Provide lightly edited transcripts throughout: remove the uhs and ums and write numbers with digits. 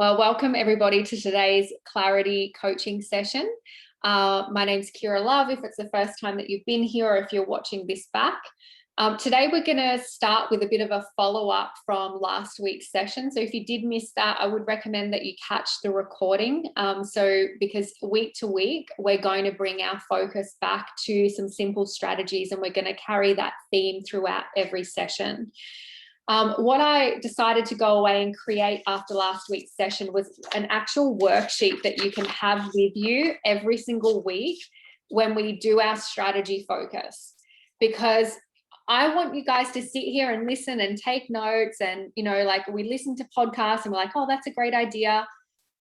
Well, welcome everybody to today's Clarity coaching session. My name's Kira Love, if it's the first time that you've been here or if you're watching this back. Today we're going to start with a bit of a follow-up from last week's session. So if you did miss that, I would recommend that you catch the recording. Because week to week, we're going to bring our focus back to some simple strategies, and we're going to carry that theme throughout every session. What I decided to go away and create after last week's session was an actual worksheet that you can have with you every single week when we do our strategy focus, because I want you guys to sit here and listen and take notes, and like we listen to podcasts and we're like, oh, that's a great idea.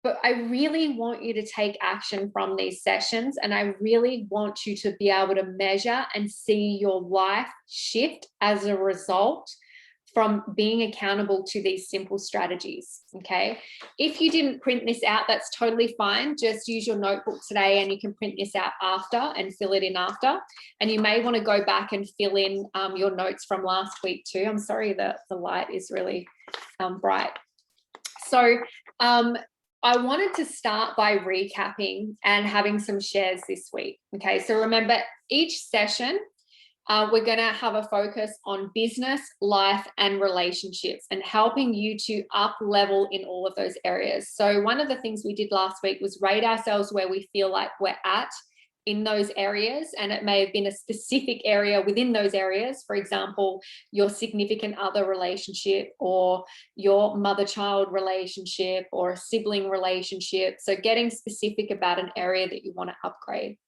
But I really want you to take action from these sessions, and I really want you to be able to measure and see your life shift as a result from being accountable to these simple strategies, okay? If you didn't print this out, that's totally fine. Just use your notebook today and you can print this out after and fill it in after. And you may want to go back and fill in your notes from last week too. I'm sorry that the light is really bright. So I wanted to start by recapping and having some shares this week, okay? So remember, each session, we're going to have a focus on business, life, and relationships, and helping you to up level in all of those areas. So one of the things we did last week was rate ourselves where we feel like we're at in those areas. And it may have been a specific area within those areas. For example, your significant other relationship, or your mother-child relationship, or a sibling relationship. So getting specific about an area that you want to upgrade.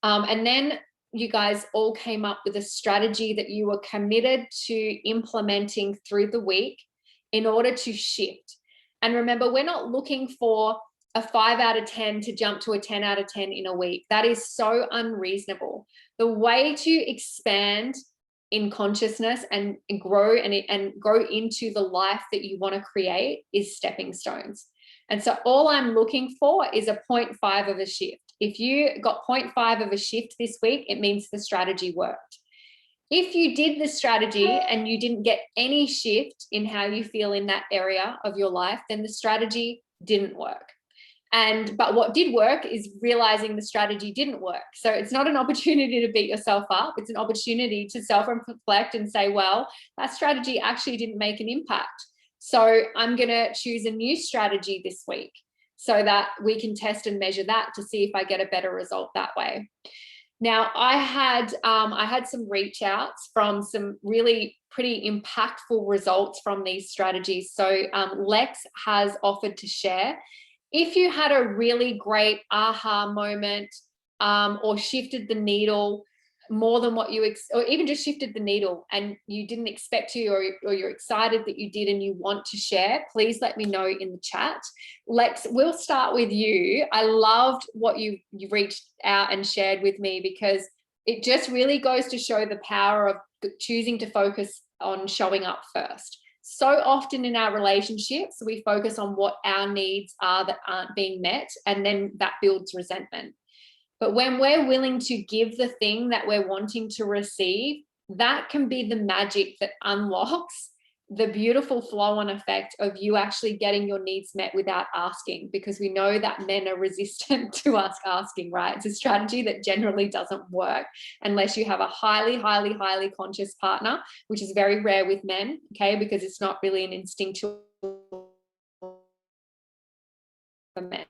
And then you guys all came up with a strategy that you were committed to implementing through the week in order to shift. And remember, we're not looking for a 5 out of 10 to jump to a 10 out of 10 in a week. That is so unreasonable. The way to expand in consciousness and grow and grow into the life that you want to create is stepping stones. And so all I'm looking for is a 0.5 of a shift. If you got 0.5 of a shift this week, it means the strategy worked. If you did the strategy and you didn't get any shift in how you feel in that area of your life, then the strategy didn't work. But what did work is realizing the strategy didn't work. So it's not an opportunity to beat yourself up. It's an opportunity to self-reflect and say, well, that strategy actually didn't make an impact. So I'm going to choose a new strategy this week, so that we can test and measure that to see if I get a better result that way. Now, I had some reach outs from some really pretty impactful results from these strategies. So Lex has offered to share. If you had a really great aha moment or shifted the needle more than what you, or even just shifted the needle and you didn't expect to, or you're excited that you did and you want to share, please let me know in the chat. Lex, we'll start with you. I loved what you reached out and shared with me, because it just really goes to show the power of choosing to focus on showing up first. So often in our relationships, we focus on what our needs are that aren't being met, and then that builds resentment. But when we're willing to give the thing that we're wanting to receive, that can be the magic that unlocks the beautiful flow-on effect of you actually getting your needs met without asking, because we know that men are resistant to us asking, right? It's a strategy that generally doesn't work unless you have a highly, highly, highly conscious partner, which is very rare with men, okay? Because it's not really an instinctual for men.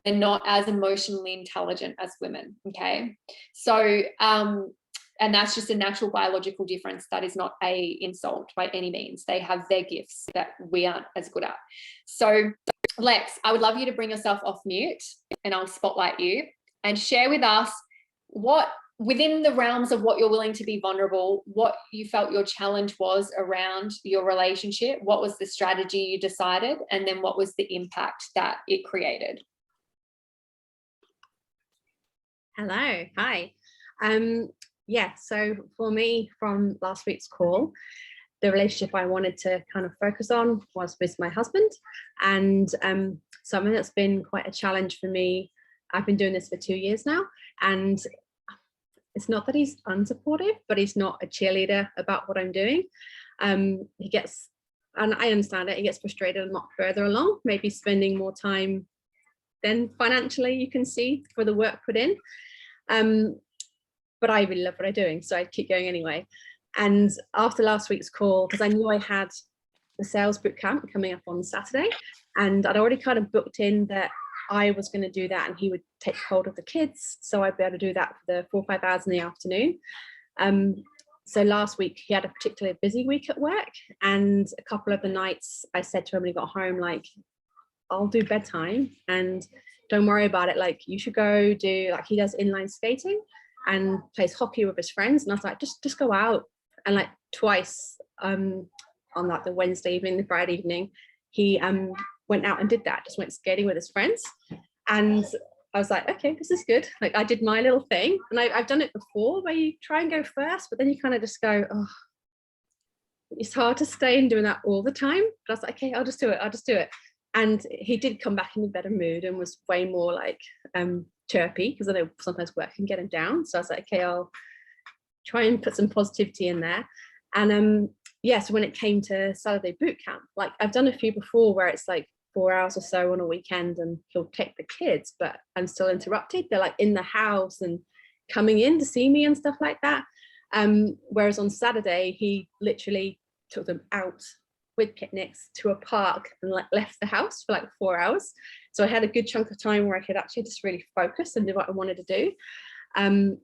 They're not as emotionally intelligent as women, okay? So, and that's just a natural biological difference. That is not an insult by any means. They have their gifts that we aren't as good at. So, Lex, I would love you to bring yourself off mute, and I'll spotlight you and share with us what, within the realms of what you're willing to be vulnerable, what you felt your challenge was around your relationship, what was the strategy you decided, and then what was the impact that it created. Hello, hi. Yeah, so for me, from last week's call, the relationship I wanted to kind of focus on was with my husband, and something that's been quite a challenge for me. I've been doing this for 2 years now, and it's not that he's unsupportive, but he's not a cheerleader about what I'm doing. He gets and I understand it, he gets frustrated and not further along, maybe spending more time than financially you can see for the work put in. But I really love what I'm doing, so I keep going anyway. And after last week's call, because I knew I had the sales boot camp coming up on Saturday, and I'd already kind of booked in that I was going to do that and he would take hold of the kids, so I'd be able to do that for the 4 or 5 hours in the afternoon. So last week he had a particularly busy week at work, and a couple of the nights I said to him when he got home, like, I'll do bedtime and don't worry about it, like you should go do, like, he does inline skating and plays hockey with his friends, and I was like, just go out. And like twice on like the Wednesday evening, the Friday evening, he went out and did that, just went skating with his friends. And I was like, okay, this is good. Like, I did my little thing, and I've done it before where you try and go first, but then you kind of just go, oh, it's hard to stay in doing that all the time. But I was like, okay, I'll just do it. And he did come back in a better mood and was way more like chirpy, because I know sometimes work can get him down. So I was like, okay, I'll try and put some positivity in there. And yeah, so when it came to Saturday boot camp, like I've done a few before where it's like 4 hours or so on a weekend and he'll take the kids, but I'm still interrupted. They're like in the house and coming in to see me and stuff like that. Whereas on Saturday, he literally took them out with picnics to a park and like left the house for like 4 hours. So I had a good chunk of time where I could actually just really focus and do what I wanted to do. And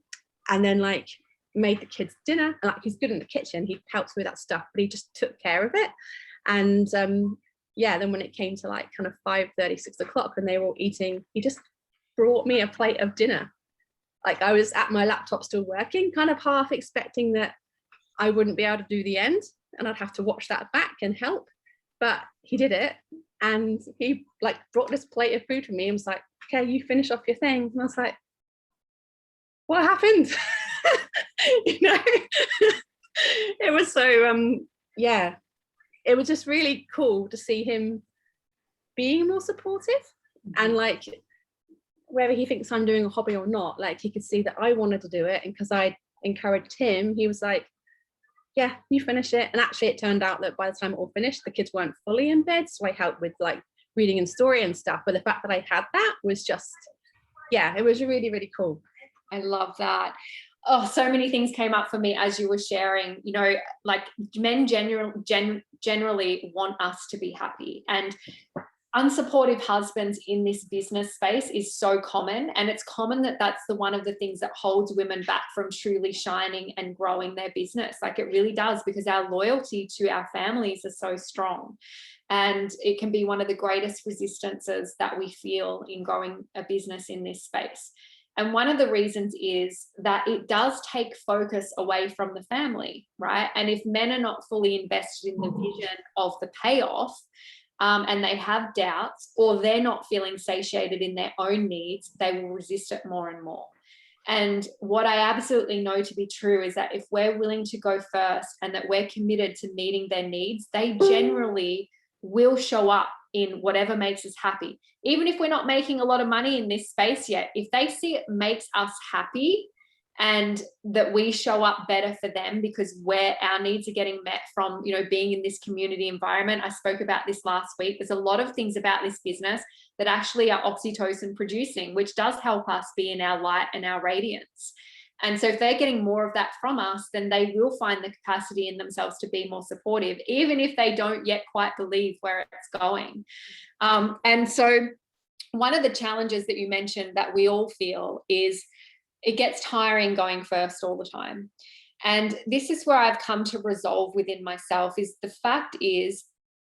then like made the kids dinner, and like he's good in the kitchen, he helps with that stuff, but he just took care of it. And yeah, then when it came to like kind of 5:30, 6 o'clock and they were all eating, he just brought me a plate of dinner. Like I was at my laptop still working, kind of half expecting that I wouldn't be able to do the end and I'd have to watch that back and help, but he did it. And he like brought this plate of food for me and was like, okay, you finish off your thing. And I was like, what happened? You know. It was so yeah, it was just really cool to see him being more supportive. And like, whether he thinks I'm doing a hobby or not, like he could see that I wanted to do it, and because I encouraged him, he was like, yeah, you finish it. And actually it turned out that by the time it all finished, the kids weren't fully in bed, so I helped with like reading and story and stuff. But the fact that I had that was just, yeah, it was really, really cool. I love that. Oh, so many things came up for me as you were sharing. You know, like men generally want us to be happy, and unsupportive husbands in this business space is so common. And it's common that that's one of the things that holds women back from truly shining and growing their business. Like it really does, because our loyalty to our families is so strong. And it can be one of the greatest resistances that we feel in growing a business in this space. And one of the reasons is that it does take focus away from the family, right? And if men are not fully invested in the vision of the payoff, and they have doubts, or they're not feeling satiated in their own needs, they will resist it more and more. And what I absolutely know to be true is that if we're willing to go first and that we're committed to meeting their needs, they generally will show up in whatever makes us happy. Even if we're not making a lot of money in this space yet, if they see it makes us happy and that we show up better for them because our needs are getting met from, you know, being in this community environment. I spoke about this last week. There's a lot of things about this business that actually are oxytocin producing, which does help us be in our light and our radiance. And so if they're getting more of that from us, then they will find the capacity in themselves to be more supportive, even if they don't yet quite believe where it's going. And so one of the challenges that you mentioned that we all feel is it gets tiring going first all the time. And this is where I've come to resolve within myself, is the fact is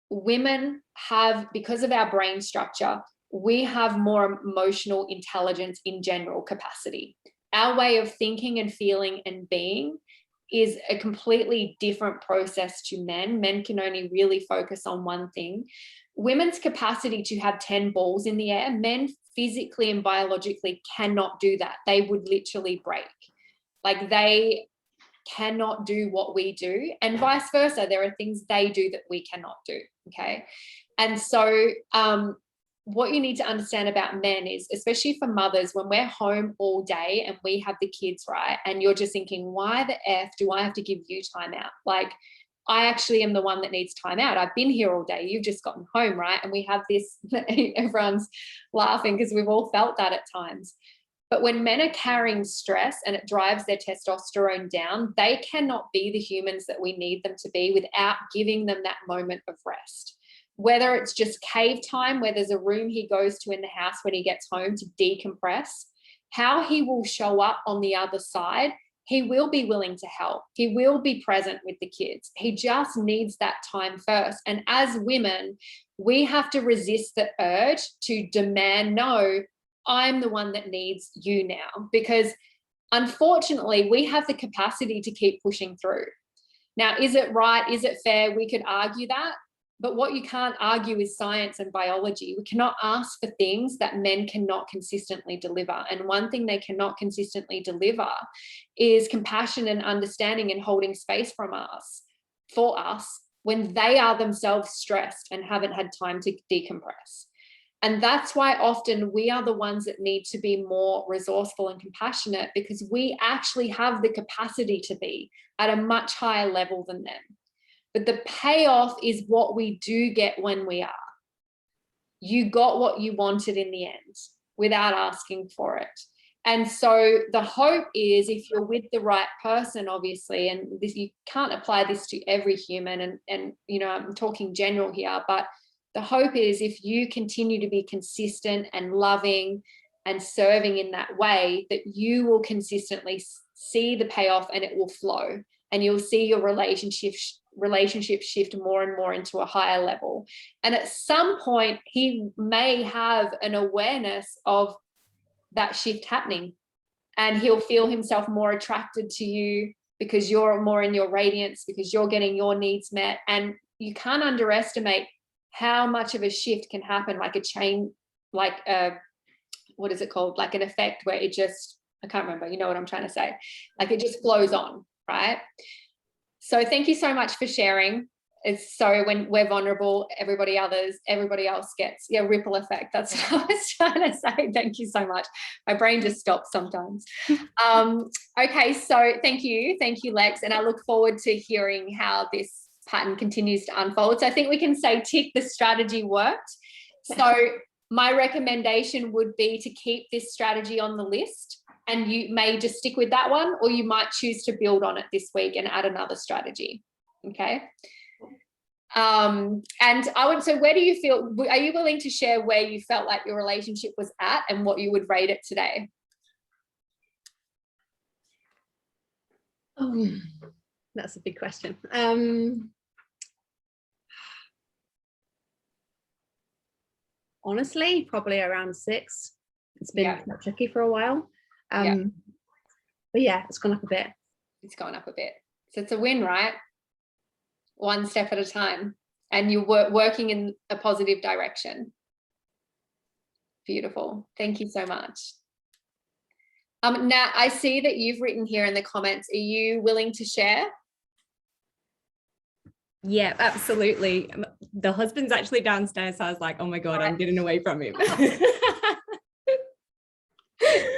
women have, because of our brain structure, we have more emotional intelligence in general capacity. Our way of thinking and feeling and being is a completely different process to men. Men can only really focus on one thing. Women's capacity to have 10 balls in the air, men physically and biologically cannot do that. They would literally break. Like they cannot do what we do, and vice versa. There are things they do that we cannot do. Okay. And so what you need to understand about men is, especially for mothers, when we're home all day and we have the kids, right? And you're just thinking, why the F do I have to give you time out? Like, I actually am the one that needs time out. I've been here all day. You've just gotten home, right? And we have this, everyone's laughing because we've all felt that at times. But when men are carrying stress and it drives their testosterone down, they cannot be the humans that we need them to be without giving them that moment of rest. Whether it's just cave time, where there's a room he goes to in the house when he gets home to decompress, how he will show up on the other side, he will be willing to help. He will be present with the kids. He just needs that time first. And as women, we have to resist the urge to demand, no, I'm the one that needs you now, because unfortunately we have the capacity to keep pushing through. Now, is it right? Is it fair? We could argue that, but what you can't argue is science and biology. We cannot ask for things that men cannot consistently deliver. And one thing they cannot consistently deliver is compassion and understanding and holding space for us when they are themselves stressed and haven't had time to decompress. And that's why often we are the ones that need to be more resourceful and compassionate, because we actually have the capacity to be at a much higher level than them. But the payoff is what we do get when we are. You got what you wanted in the end without asking for it. And so the hope is, if you're with the right person, obviously, and this, you can't apply this to every human, and you know, I'm talking general here, but the hope is, if you continue to be consistent and loving and serving in that way, that you will consistently see the payoff and it will flow, and you'll see your relationship shift more and more into a higher level. And at some point, he may have an awareness of that shift happening, and he'll feel himself more attracted to you because you're more in your radiance, because you're getting your needs met. And you can't underestimate how much of a shift can happen, like a chain, like what is it called? Like an effect where it just, I can't remember, you know what I'm trying to say? Like it just flows on, right? So thank you so much for sharing. It's so when we're vulnerable, everybody else gets, yeah, ripple effect. That's what I was trying to say. Thank you so much. My brain just stops sometimes. Okay, so thank you, Lex. And I look forward to hearing how this pattern continues to unfold. So I think we can say, tick, the strategy worked. So my recommendation would be to keep this strategy on the list, and you may just stick with that one, or you might choose to build on it this week and add another strategy. Okay. And I would, so where do you feel, are you willing to share where you felt like your relationship was at and what you would rate it today? That's a big question. Honestly, probably around 6. It's been quite tricky for a while. But yeah, it's gone up a bit. It's gone up a bit. So it's a win, right? One step at a time, and you're working in a positive direction. Beautiful. Thank you so much. Now I see that you've written here in the comments. Are you willing to share? Yeah, absolutely. The husband's actually downstairs, so I was like, oh my God, I'm getting away from him.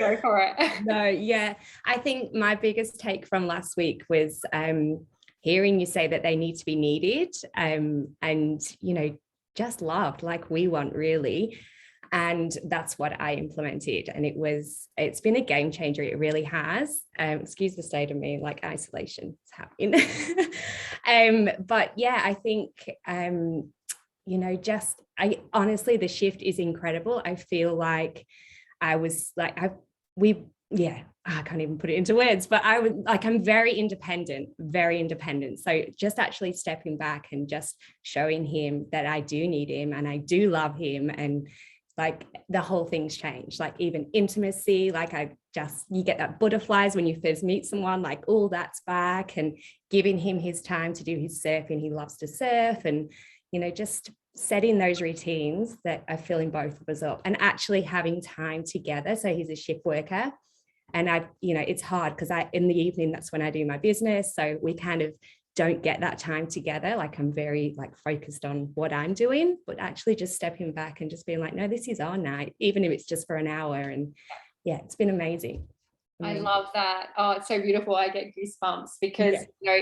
Go for it. No, yeah. I think my biggest take from last week was hearing you say that they need to be needed, and, you know, just loved like we want, really. And that's what I implemented. And it's been a game changer. It really has. Excuse the state of me, like isolation is happening. But yeah, I think, you know, honestly, the shift is incredible. I feel like I can't even put it into words, but I'm very independent. So just actually stepping back and just showing him that I do need him and I do love him, and like the whole thing's changed. Like even intimacy, like you get that butterflies when you first meet someone, like all that's back, and giving him his time to do his surfing. He loves to surf, and, you know, just setting those routines that are filling both of us up and actually having time together. So he's a shift worker, and it's hard because in the evening, that's when I do my business. So we kind of don't get that time together. Like I'm very focused on what I'm doing, but actually just stepping back and just being like, no, this is our night, even if it's just for an hour. And yeah, it's been amazing. I love that. Oh, it's so beautiful. I get goosebumps because, you know,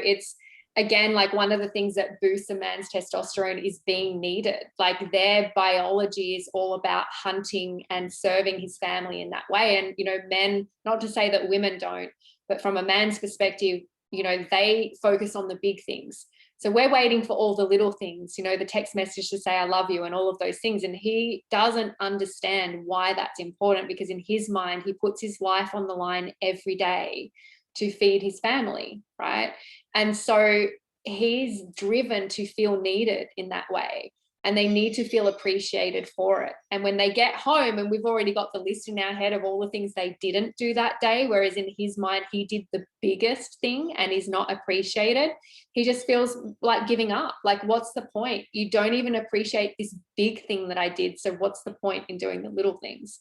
again, like one of the things that boosts a man's testosterone is being needed. Like their biology is all about hunting and serving his family in that way. And, you know, men, not to say that women don't, but from a man's perspective, you know, they focus on the big things. So we're waiting for all the little things, you know, the text message to say, I love you and all of those things. And he doesn't understand why that's important, because in his mind, he puts his life on the line every day to feed his family, right? And so he's driven to feel needed in that way. And they need to feel appreciated for it. And when they get home, and we've already got the list in our head of all the things they didn't do that day, whereas in his mind, he did the biggest thing and is not appreciated, he just feels like giving up. Like, what's the point? You don't even appreciate this big thing that I did. So what's the point in doing the little things?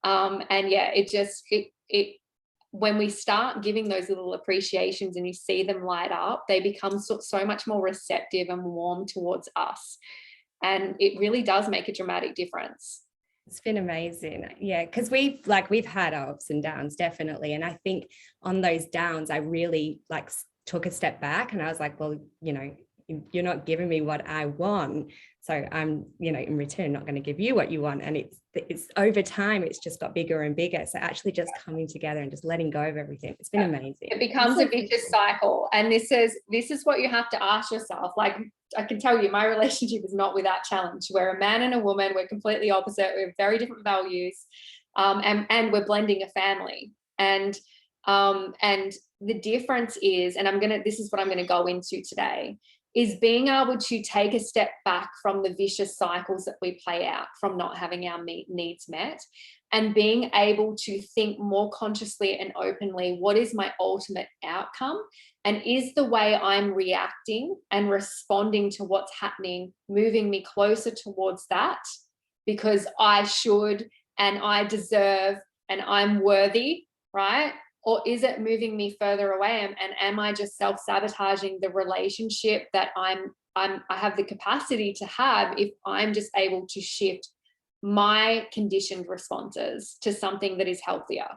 And yeah, when we start giving those little appreciations and you see them light up, they become so much more receptive and warm towards us. And it really does make a dramatic difference. It's been amazing. Yeah, because we've had our ups and downs, definitely. And I think on those downs, I really like took a step back and I was like, well, you know, you're not giving me what I want. So I'm, you know, in return, not going to give you what you want. And it's over time, it's just got bigger and bigger. So actually just coming together and just letting go of everything. It's been amazing. It becomes a vicious cycle. And this is what you have to ask yourself. Like, I can tell you, my relationship is not without challenge. We're a man and a woman. We're completely opposite. We have very different values. And we're blending a family. And the difference is, and this is what I'm going to go into today, is being able to take a step back from the vicious cycles that we play out from not having our needs met, and being able to think more consciously and openly, what is my ultimate outcome? And is the way I'm reacting and responding to what's happening moving me closer towards that because I should and I deserve and I'm worthy, right? Or is it moving me further away? And am I just self-sabotaging the relationship that I have the capacity to have if I'm just able to shift my conditioned responses to something that is healthier?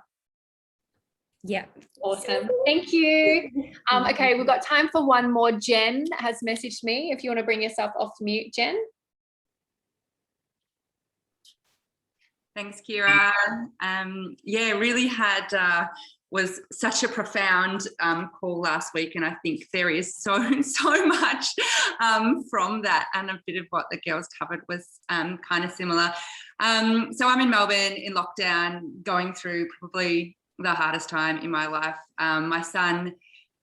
Yeah. Awesome. Thank you. Okay, we've got time for one more. Jen has messaged me. If you want to bring yourself off mute, Jen. Thanks, Kira. Yeah, really was such a profound call last week, and I think there is so much from that, and a bit of what the girls covered was kind of similar. So I'm in Melbourne in lockdown, going through probably the hardest time in my life. My son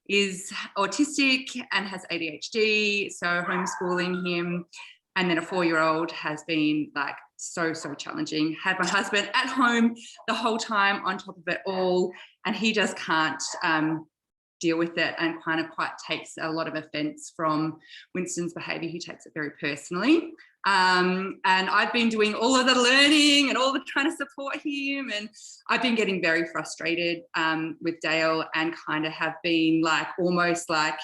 is autistic and has ADHD, so homeschooling him, and then a 4-year-old has been like so challenging. Had my husband at home the whole time on top of it all, and he just can't deal with it, and kind of quite takes a lot of offense from Winston's behavior. He takes it very personally. And I've been doing all of the learning and all the trying to support him, and I've been getting very frustrated with Dale, and kind of have been like almost like,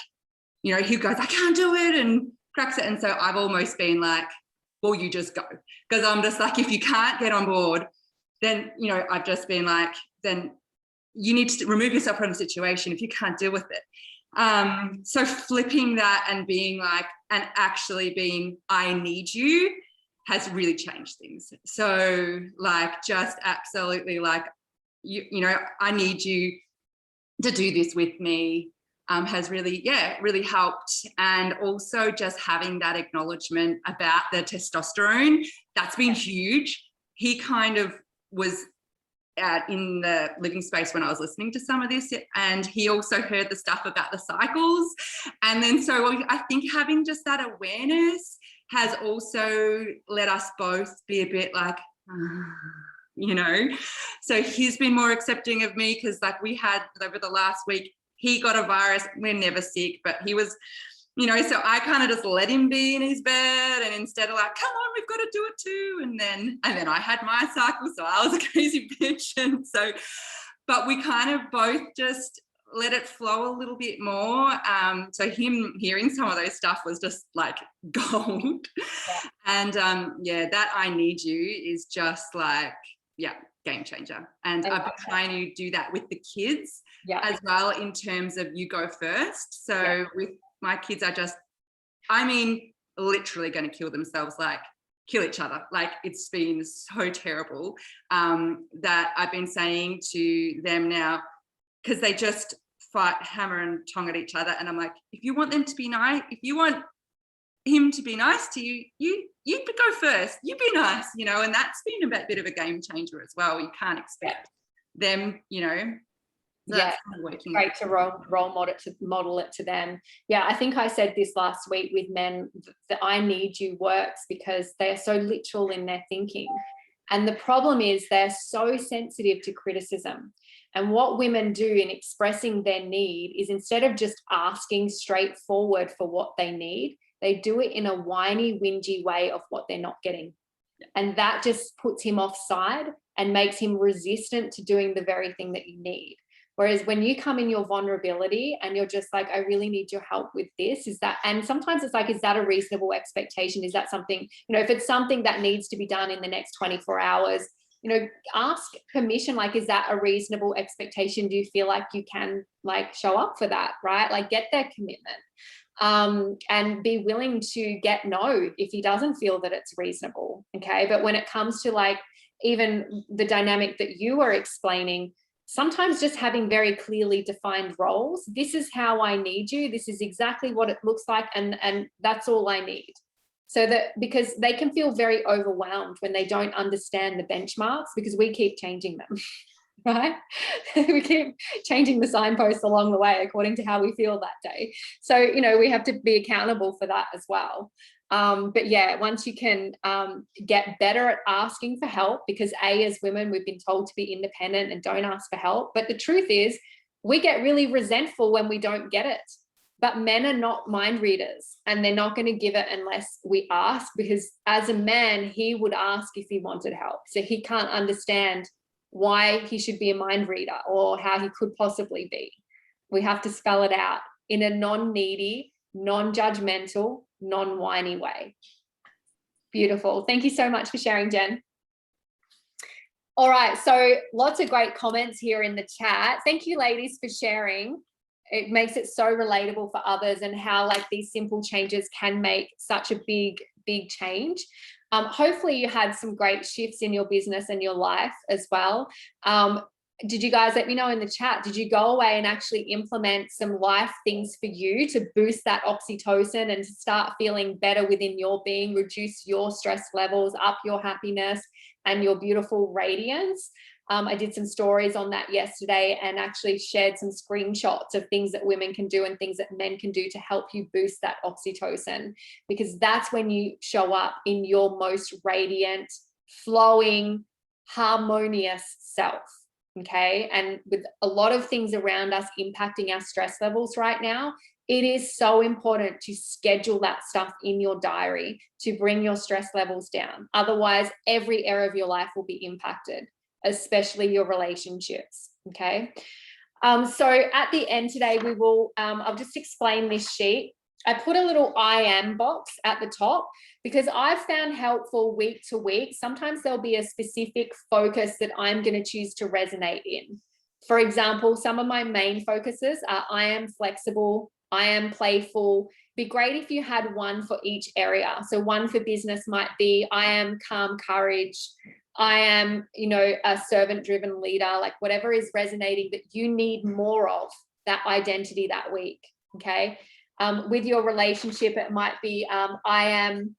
you know, he goes, I can't do it, and cracks it. And so I've almost been like, well, you just go, because I'm just like, if you can't get on board, then, you know, I've just been like, then you need to remove yourself from the situation if you can't deal with it. So flipping that and being like, and actually being, I need you, has really changed things. So like, just absolutely like, you know, I need you to do this with me, has really helped. And also just having that acknowledgement about the testosterone, that's been huge. He kind of was in the living space when I was listening to some of this, and he also heard the stuff about the cycles. And then so I think having just that awareness has also let us both be a bit like, you know, so he's been more accepting of me, because like we had over the last week, he got a virus. We're never sick, but he was, you know, so I kind of just let him be in his bed, and instead of like, come on, we've got to do it too. And then I had my cycle, so I was a crazy bitch. And so, but we kind of both just let it flow a little bit more. So him hearing some of those stuff was just like gold. Yeah. And yeah, that I need you is just like, yeah, game changer. And I've been trying to do that with the kids as well, in terms of you go first. So with my kids are just, I mean, literally going to kill themselves, like kill each other. Like it's been so terrible that I've been saying to them now, because they just fight hammer and tong at each other. And I'm like, if you want them to be nice, if you want him to be nice to you, you go first, you be nice, you know, and that's been a bit of a game changer as well. You can't expect them, you know. So Yeah, that's kind of working. Great to role model it to them. Yeah, I think I said this last week with men, that I need you works because they are so literal in their thinking. And the problem is they're so sensitive to criticism. And what women do in expressing their need is, instead of just asking straightforward for what they need, they do it in a whiny, whingy way of what they're not getting. And that just puts him offside and makes him resistant to doing the very thing that you need. Whereas when you come in your vulnerability and you're just like, I really need your help with this, and sometimes it's like, is that a reasonable expectation? Is that something, you know, if it's something that needs to be done in the next 24 hours, you know, ask permission. Like, is that a reasonable expectation? Do you feel like you can like show up for that, right? Like get their commitment. And be willing to get no if he doesn't feel that it's reasonable. Okay. But when it comes to like even the dynamic that you were explaining, sometimes just having very clearly defined roles, this is how I need you, this is exactly what it looks like, and that's all I need. So that, because they can feel very overwhelmed when they don't understand the benchmarks, because we keep changing them. Right? We keep changing the signposts along the way according to how we feel that day. So, you know, we have to be accountable for that as well. But yeah, once you can get better at asking for help, because as women, we've been told to be independent and don't ask for help. But the truth is, we get really resentful when we don't get it. But men are not mind readers, and they're not going to give it unless we ask, because as a man, he would ask if he wanted help. So he can't understand why he should be a mind reader or how he could possibly be. We have to spell it out in a non-needy, non-judgmental, non-whiny way. Beautiful. Thank you so much for sharing, Jen. All right, so lots of great comments here in the chat. Thank you, ladies, for sharing. It makes it so relatable for others, and how like these simple changes can make such a big change. Hopefully you had some great shifts in your business and your life as well. Did you guys let me know in the chat, did you go away and actually implement some life things for you to boost that oxytocin and to start feeling better within your being, reduce your stress levels, up your happiness and your beautiful radiance? I did some stories on that yesterday and actually shared some screenshots of things that women can do and things that men can do to help you boost that oxytocin, because that's when you show up in your most radiant, flowing, harmonious self. Okay. And with a lot of things around us impacting our stress levels right now, it is so important to schedule that stuff in your diary to bring your stress levels down. Otherwise, every area of your life will be impacted, especially your relationships. Okay. So at the end today, we will, I'll just explain this sheet. I put a little I am box at the top because I've found helpful week to week. Sometimes there'll be a specific focus that I'm going to choose to resonate in. For example, some of my main focuses are I am flexible, I am playful. Be great if you had one for each area. So one for business might be I am calm courage. I am, you know, a servant-driven leader, like whatever is resonating that you need more of that identity that week. Okay. With your relationship, it might be I am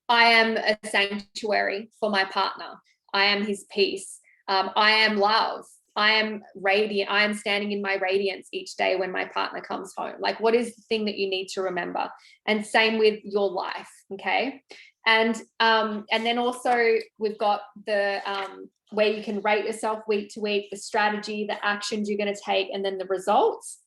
a sanctuary for my partner. I am his peace. I am love. I am radiant. I am standing in my radiance each day when my partner comes home. Like, what is the thing that you need to remember? And same with your life. Okay. And then also we've got the where you can rate yourself week to week, the strategy, the actions you're going to take, and then the results.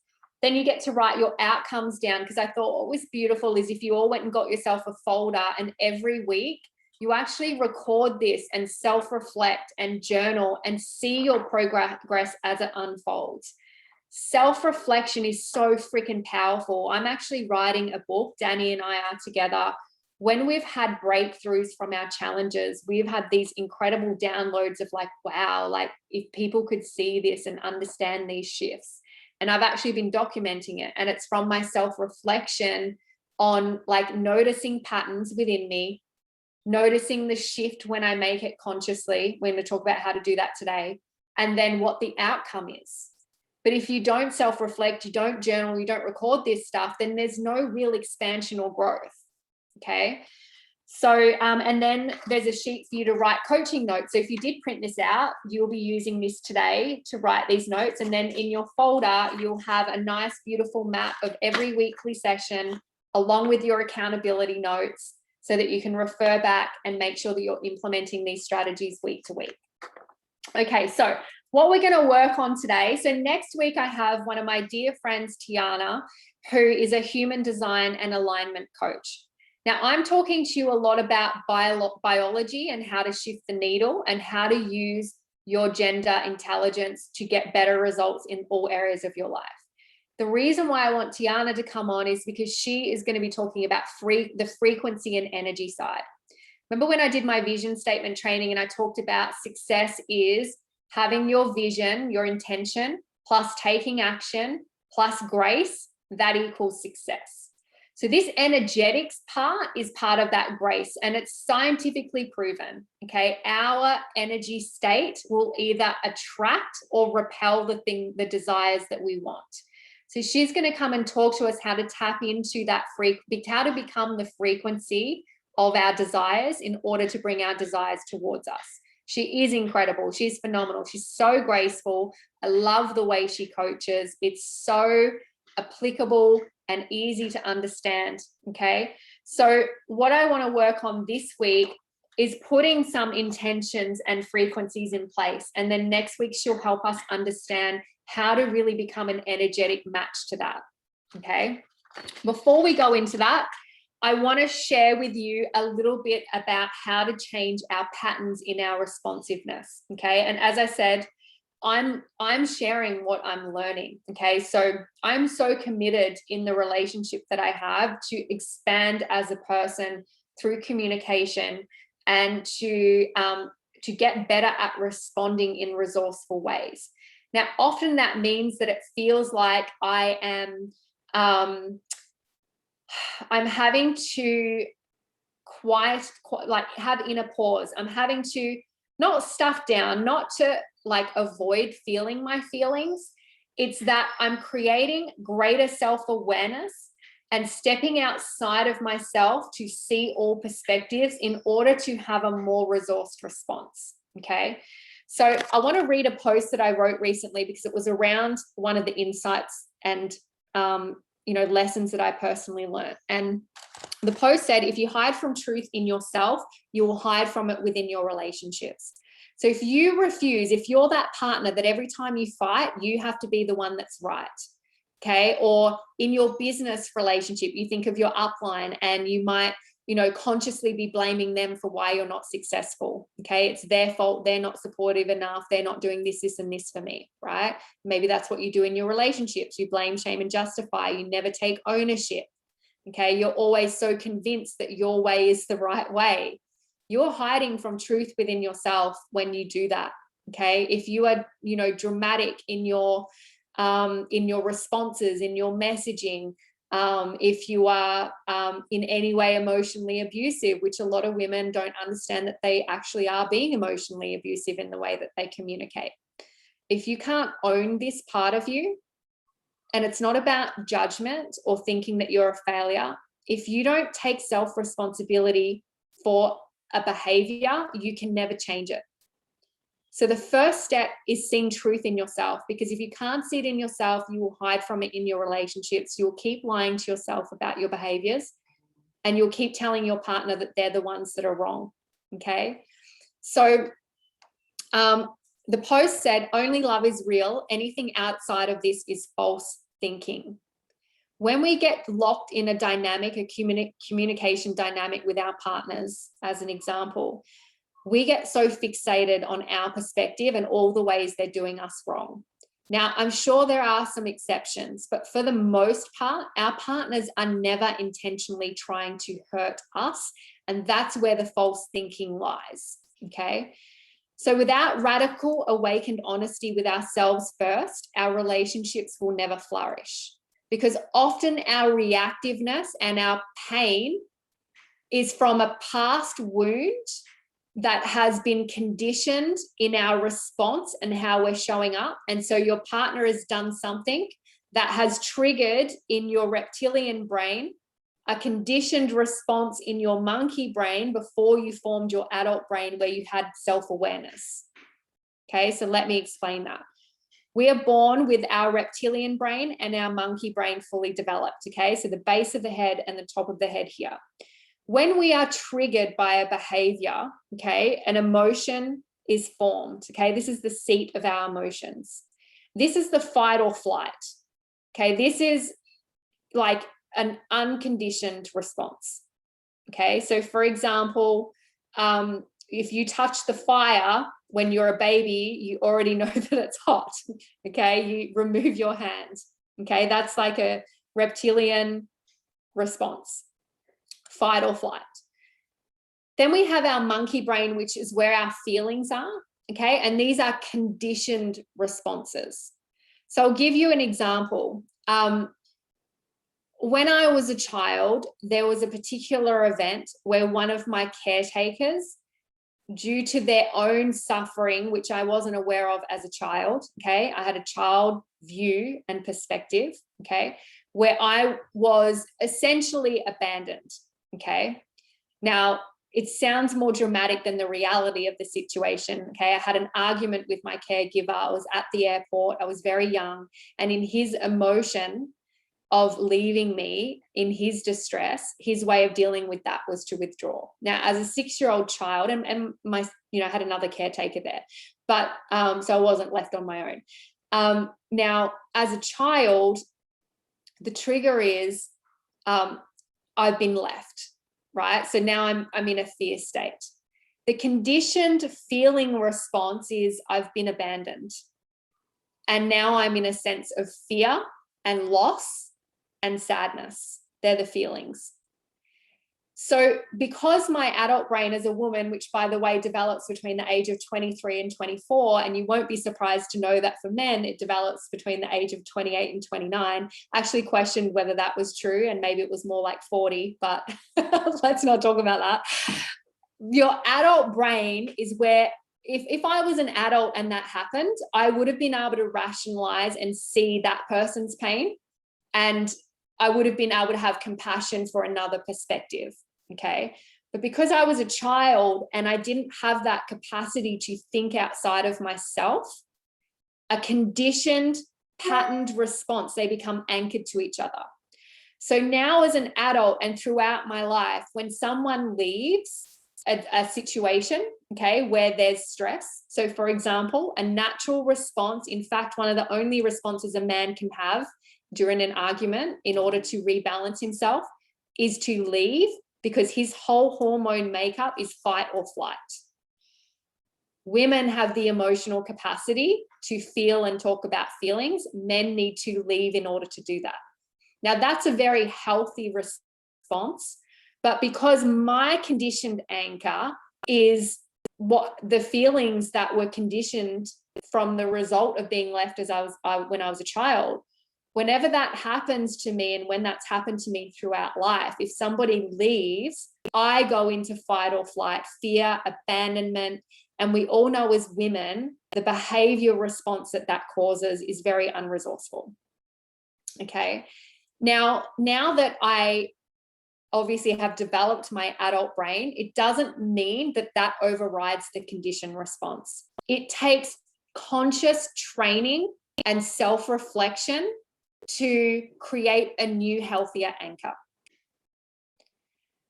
Then you get to write your outcomes down, because I thought what was beautiful is if you all went and got yourself a folder, and every week you actually record this and self-reflect and journal and see your progress as it unfolds. Self-reflection is so freaking powerful. I'm actually writing a book, Danny and I are together. When we've had breakthroughs from our challenges, we've had these incredible downloads of like, wow, like if people could see this and understand these shifts. And I've actually been documenting it, and it's from my self-reflection on like noticing patterns within me, noticing the shift when I make it consciously. We're going to talk about how to do that today, and then what the outcome is. But if you don't self-reflect, you don't journal, you don't record this stuff, then there's no real expansion or growth. Okay. So, and then there's a sheet for you to write coaching notes. So if you did print this out, you'll be using this today to write these notes. And then in your folder, you'll have a nice, beautiful map of every weekly session along with your accountability notes so that you can refer back and make sure that you're implementing these strategies week to week. Okay, so what we're going to work on today. So next week, I have one of my dear friends, Tiana, who is a human design and alignment coach. Now, I'm talking to you a lot about biology and how to shift the needle and how to use your gender intelligence to get better results in all areas of your life. The reason why I want Tiana to come on is because she is going to be talking about the frequency and energy side. Remember when I did my vision statement training and I talked about success is having your vision, your intention, plus taking action, plus grace, that equals success. So this energetics part is part of that grace, and it's scientifically proven, okay? Our energy state will either attract or repel the desires that we want. So she's going to come and talk to us how to tap into that how to become the frequency of our desires in order to bring our desires towards us. She is incredible. She's phenomenal. She's so graceful. I love the way she coaches. It's so applicable and easy to understand, okay? So what I want to work on this week is putting some intentions and frequencies in place. And then next week, she'll help us understand how to really become an energetic match to that, okay? Before we go into that, I want to share with you a little bit about how to change our patterns in our responsiveness, okay? And as I said, I'm sharing what I'm learning, okay? So I'm so committed in the relationship that I have to expand as a person through communication and to get better at responding in resourceful ways. Now, often that means that it feels like I'm having to have inner pause. I'm having to not stuff down, not to like avoid feeling my feelings. It's that I'm creating greater self-awareness and stepping outside of myself to see all perspectives in order to have a more resourced response, okay? So I want to read a post that I wrote recently because it was around one of the insights and lessons that I personally learned. And the post said, if you hide from truth in yourself, you will hide from it within your relationships. So if you refuse, if you're that partner that every time you fight, you have to be the one that's right, okay? Or in your business relationship, you think of your upline and you might, consciously be blaming them for why you're not successful, okay? It's their fault. They're not supportive enough. They're not doing this, this, and this for me, right? Maybe that's what you do in your relationships. You blame, shame, and justify. You never take ownership, okay? You're always so convinced that your way is the right way. You're hiding from truth within yourself when you do that, okay? If you are, dramatic in your responses, in your messaging, if you are in any way emotionally abusive, which a lot of women don't understand that they actually are being emotionally abusive in the way that they communicate. If you can't own this part of you, and it's not about judgment or thinking that you're a failure, if you don't take self-responsibility for a behavior, you can never change it. So the first step is seeing truth in yourself, because if you can't see it in yourself, you will hide from it in your relationships. You'll keep lying to yourself about your behaviors, and you'll keep telling your partner that they're the ones that are wrong, okay? So the post said, only love is real. Anything outside of this is false thinking. When we get locked in a dynamic, a communication dynamic with our partners, as an example, we get so fixated on our perspective and all the ways they're doing us wrong. Now, I'm sure there are some exceptions, but for the most part, our partners are never intentionally trying to hurt us. And that's where the false thinking lies, okay? So without radical awakened honesty with ourselves first, our relationships will never flourish, because often our reactiveness and our pain is from a past wound that has been conditioned in our response and how we're showing up. And so your partner has done something that has triggered in your reptilian brain a conditioned response in your monkey brain before you formed your adult brain, where you had self-awareness. Okay, so let me explain that. We are born with our reptilian brain and our monkey brain fully developed. Okay, so the base of the head and the top of the head here. When we are triggered by a behavior, okay, an emotion is formed. Okay, this is the seat of our emotions. This is the fight or flight. Okay, this is like an unconditioned response. Okay, so for example, if you touch the fire when you're a baby, you already know that it's hot. Okay, you remove your hands. Okay, that's like a reptilian response, fight or flight. Then we have our monkey brain, which is where our feelings are. Okay, and these are conditioned responses. So I'll give you an example. When I was a child, there was a particular event where one of my caretakers, due to their own suffering, which I wasn't aware of as a child, okay, I had a child view and perspective, okay, where I was essentially abandoned, okay. Now, it sounds more dramatic than the reality of the situation, okay. I had an argument with my caregiver. I was at the airport. I was very young, and in his emotion of leaving me, in his distress, his way of dealing with that was to withdraw. Now, as a 6-year-old child, and my, you know, I had another caretaker there, but so I wasn't left on my own. Now, as a child, the trigger is I've been left, right? So now I'm in a fear state. The conditioned feeling response is I've been abandoned. And now I'm in a sense of fear and loss and sadness. They're the feelings. So because my adult brain as a woman, which by the way develops between the age of 23 and 24, and you won't be surprised to know that for men it develops between the age of 28 and 29, I actually questioned whether that was true, and maybe it was more like 40, but let's not talk about that. Your adult brain is where, if I was an adult and that happened, I would have been able to rationalize and see that person's pain, and I would have been able to have compassion for another perspective, okay? But because I was a child and I didn't have that capacity to think outside of myself, a conditioned, patterned response, they become anchored to each other. So now as an adult and throughout my life, when someone leaves a situation, okay, where there's stress, so for example, a natural response, in fact, one of the only responses a man can have during an argument in order to rebalance himself is to leave, because his whole hormone makeup is fight or flight. Women have the emotional capacity to feel and talk about feelings. Men need to leave in order to do that. Now, that's a very healthy response, but because my conditioned anchor is what the feelings that were conditioned from the result of being left when I was a child, whenever that happens to me, and when that's happened to me throughout life, if somebody leaves, I go into fight or flight, fear, abandonment. And we all know as women, the behavior response that causes is very unresourceful. Okay. Now that I obviously have developed my adult brain, it doesn't mean that overrides the conditioned response. It takes conscious training and self-reflection to create a new, healthier anchor.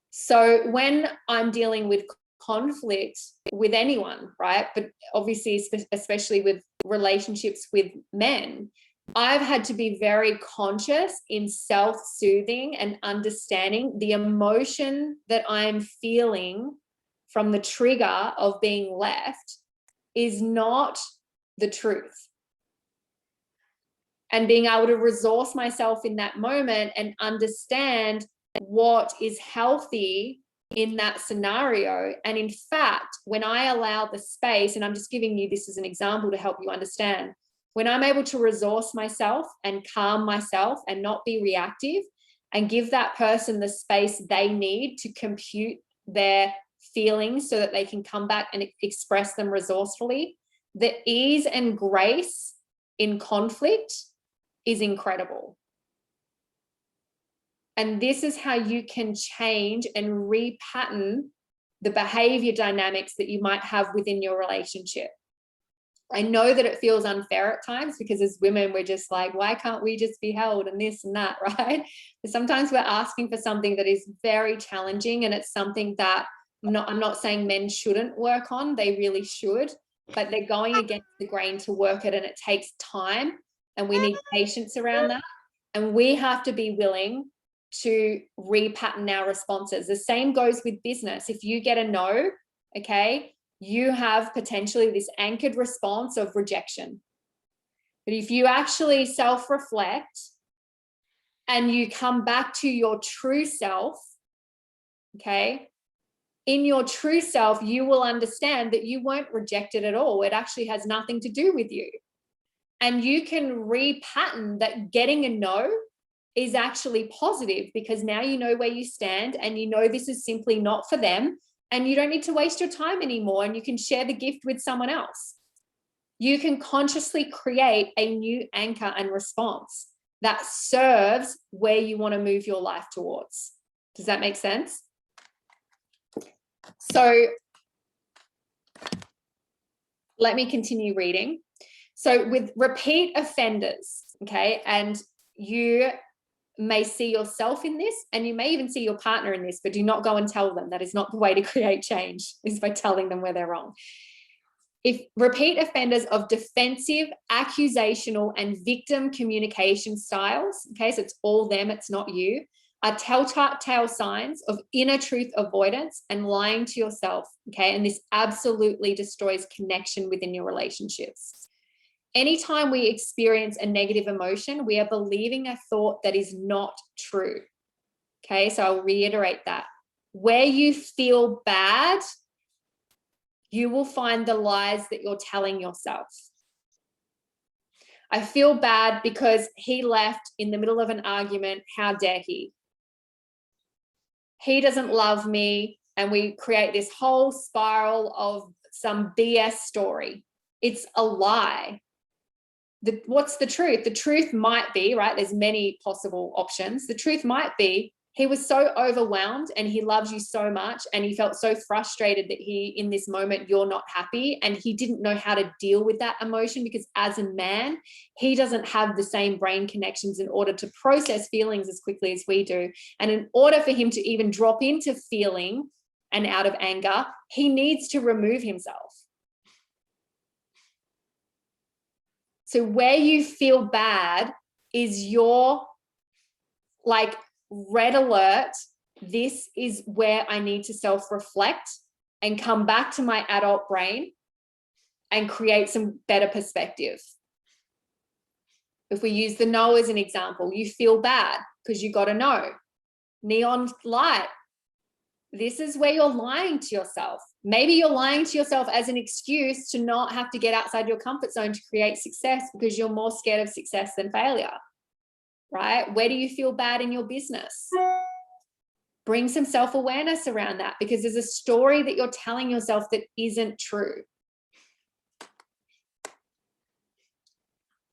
So when I'm dealing with conflict with anyone, right, but obviously especially with relationships with men, I've had to be very conscious in self-soothing and understanding the emotion that I'm feeling from the trigger of being left is not the truth. And being able to resource myself in that moment and understand what is healthy in that scenario. And in fact, when I allow the space, and I'm just giving you this as an example to help you understand, when I'm able to resource myself and calm myself and not be reactive and give that person the space they need to compute their feelings so that they can come back and express them resourcefully, the ease and grace in conflict is incredible. And this is how you can change and repattern the behavior dynamics that you might have within your relationship. I know that it feels unfair at times, because as women, we're just like, why can't we just be held and this and that, right? But sometimes we're asking for something that is very challenging, and it's something that I'm not saying men shouldn't work on, they really should, but they're going against the grain to work it, and it takes time, and we need patience around that. And we have to be willing to repattern our responses. The same goes with business. If you get a no, okay, you have potentially this anchored response of rejection. But if you actually self-reflect and you come back to your true self, okay, in your true self, you will understand that you weren't rejected at all. It actually has nothing to do with you. And you can repattern that getting a no is actually positive, because now you know where you stand and you know this is simply not for them, and you don't need to waste your time anymore, and you can share the gift with someone else. You can consciously create a new anchor and response that serves where you want to move your life towards. Does that make sense? So let me continue reading. So with repeat offenders, okay, and you may see yourself in this, and you may even see your partner in this, but do not go and tell them. That is not the way to create change, is by telling them where they're wrong. If repeat offenders of defensive, accusational, and victim communication styles, okay, so it's all them, it's not you, are telltale signs of inner truth avoidance and lying to yourself, okay, and this absolutely destroys connection within your relationships. Anytime we experience a negative emotion, we are believing a thought that is not true. Okay, so I'll reiterate that. Where you feel bad, you will find the lies that you're telling yourself. I feel bad because he left in the middle of an argument. How dare he? He doesn't love me. And we create this whole spiral of some BS story. It's a lie. What's the truth? The truth might be, right, there's many possible options. The truth might be he was so overwhelmed and he loves you so much and he felt so frustrated that in this moment, you're not happy, and he didn't know how to deal with that emotion, because as a man, he doesn't have the same brain connections in order to process feelings as quickly as we do. And in order for him to even drop into feeling and out of anger, he needs to remove himself. So where you feel bad is your like red alert. This is where I need to self-reflect and come back to my adult brain and create some better perspective. If we use the no as an example, you feel bad because you got a no. Neon light. This is where you're lying to yourself. Maybe you're lying to yourself as an excuse to not have to get outside your comfort zone to create success, because you're more scared of success than failure, right? Where do you feel bad in your business? Bring some self-awareness around that, because there's a story that you're telling yourself that isn't true.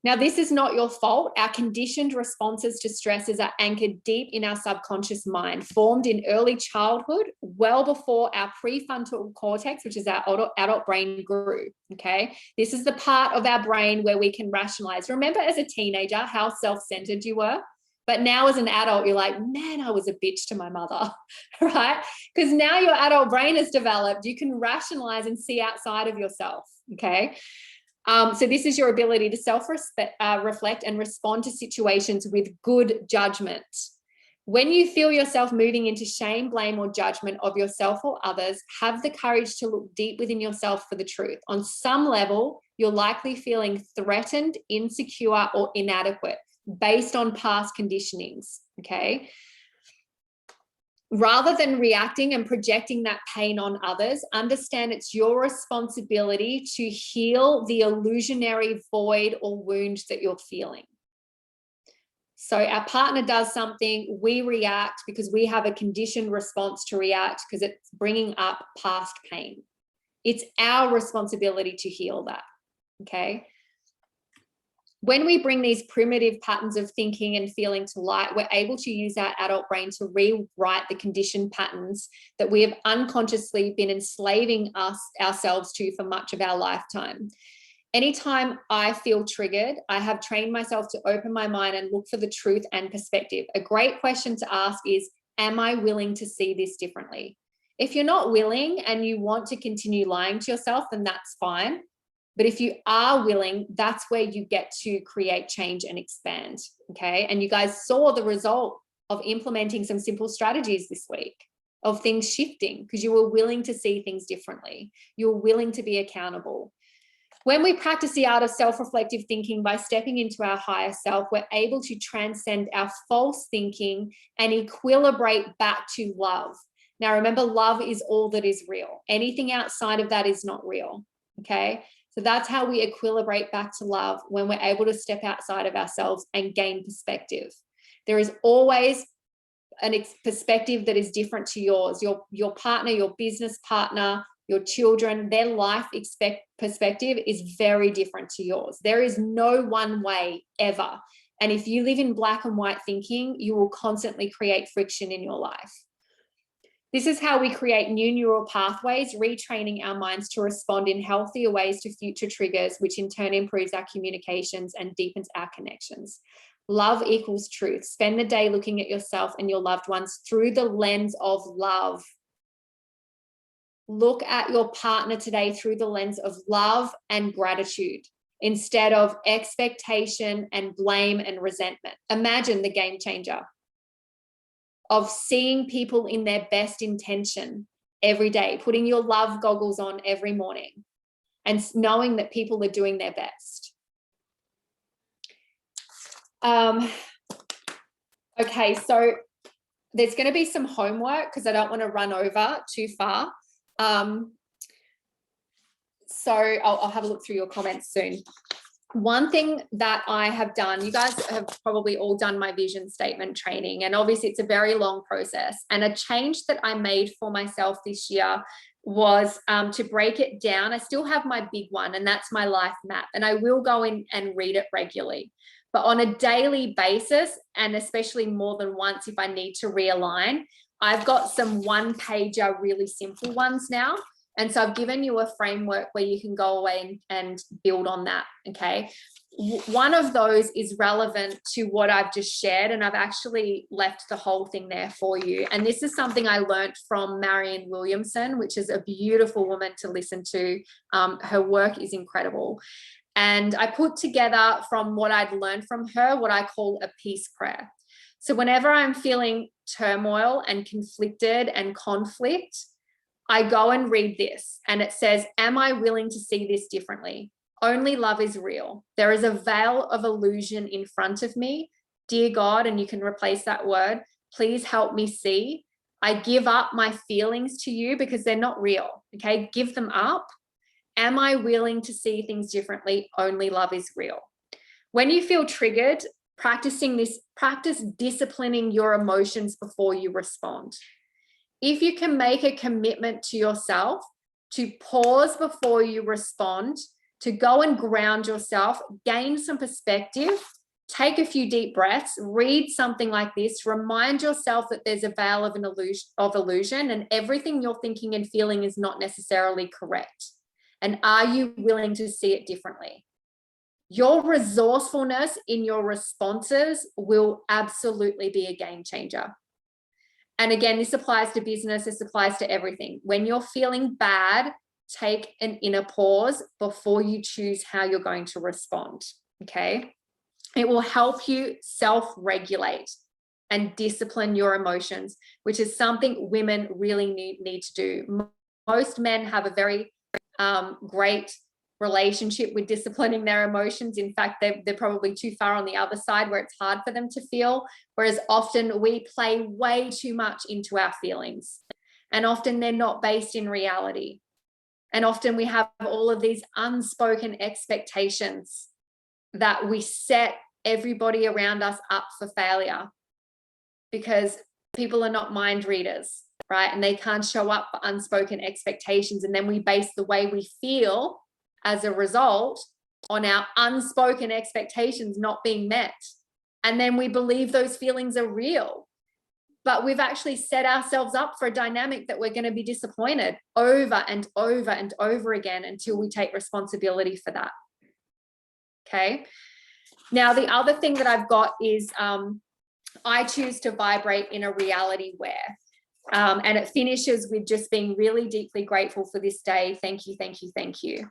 Now, this is not your fault. Our conditioned responses to stresses are anchored deep in our subconscious mind, formed in early childhood, well before our prefrontal cortex, which is our adult brain, grew, okay? This is the part of our brain where we can rationalize. Remember as a teenager how self-centered you were? But now as an adult, you're like, man, I was a bitch to my mother, right? Because now your adult brain has developed. You can rationalize and see outside of yourself, okay? So this is your ability to self-reflect and respond to situations with good judgment. When you feel yourself moving into shame, blame, or judgment of yourself or others, have the courage to look deep within yourself for the truth. On some level, you're likely feeling threatened, insecure, or inadequate based on past conditionings, okay? Rather than reacting and projecting that pain on others, understand it's your responsibility to heal the illusionary void or wound that you're feeling. So our partner does something, we react because we have a conditioned response to react because it's bringing up past pain. It's our responsibility to heal that, okay? When we bring these primitive patterns of thinking and feeling to light, we're able to use our adult brain to rewrite the conditioned patterns that we have unconsciously been enslaving ourselves to for much of our lifetime. Anytime I feel triggered, I have trained myself to open my mind and look for the truth and perspective. A great question to ask is, am I willing to see this differently? If you're not willing and you want to continue lying to yourself, then that's fine. But if you are willing, that's where you get to create change and expand, okay? And you guys saw the result of implementing some simple strategies this week, of things shifting, because you were willing to see things differently. You're willing to be accountable. When we practice the art of self-reflective thinking by stepping into our higher self, we're able to transcend our false thinking and equilibrate back to love. Now, remember, love is all that is real. Anything outside of that is not real, okay? So that's how we equilibrate back to love, when we're able to step outside of ourselves and gain perspective. There is always a perspective that is different to yours. Your partner, your business partner, your children, their life perspective is very different to yours. There is no one way ever. And if you live in black and white thinking, you will constantly create friction in your life. This is how we create new neural pathways, retraining our minds to respond in healthier ways to future triggers, which in turn improves our communications and deepens our connections. Love equals truth. Spend the day looking at yourself and your loved ones through the lens of love. Look at your partner today through the lens of love and gratitude instead of expectation and blame and resentment. Imagine the game changer of seeing people in their best intention every day, putting your love goggles on every morning and knowing that people are doing their best. Okay, so there's going to be some homework because I don't want to run over too far. So I'll have a look through your comments soon. One thing that I have done, you guys have probably all done my vision statement training, and obviously it's a very long process. And a change that I made for myself this year was to break it down. I still have my big one, and that's my life map, and I will go in and read it regularly. But on a daily basis, and especially more than once if I need to realign, I've got some one-pager, really simple ones now. And so I've given you a framework where you can go away and build on that, okay? One of those is relevant to what I've just shared, and I've actually left the whole thing there for you. And this is something I learned from Marianne Williamson, which is a beautiful woman to listen to. Her work is incredible. And I put together from what I'd learned from her, what I call a peace prayer. So whenever I'm feeling turmoil and conflicted and conflict, I go and read this, and it says, am I willing to see this differently? Only love is real. There is a veil of illusion in front of me. Dear God, and you can replace that word, please help me see. I give up my feelings to you because they're not real, okay? Give them up. Am I willing to see things differently? Only love is real. When you feel triggered, practice disciplining your emotions before you respond. If you can make a commitment to yourself to pause before you respond, to go and ground yourself, gain some perspective, take a few deep breaths, read something like this, remind yourself that there's a veil of illusion and everything you're thinking and feeling is not necessarily correct. And are you willing to see it differently? Your resourcefulness in your responses will absolutely be a game changer. And again, this applies to business, this applies to everything. When you're feeling bad, take an inner pause before you choose how you're going to respond, okay? It will help you self-regulate and discipline your emotions, which is something women really need to do. Most men have a very great relationship with disciplining their emotions. In fact, they're probably too far on the other side where it's hard for them to feel, whereas often we play way too much into our feelings, and often they're not based in reality. And often we have all of these unspoken expectations that we set everybody around us up for failure, because people are not mind readers, right? And they can't show up for unspoken expectations. And then we base the way we feel as a result on our unspoken expectations not being met. And then we believe those feelings are real. But we've actually set ourselves up for a dynamic that we're going to be disappointed over and over and over again until we take responsibility for that. Okay. Now, the other thing that I've got is I choose to vibrate in a reality where, and it finishes with just being really deeply grateful for this day. Thank you, thank you, thank you.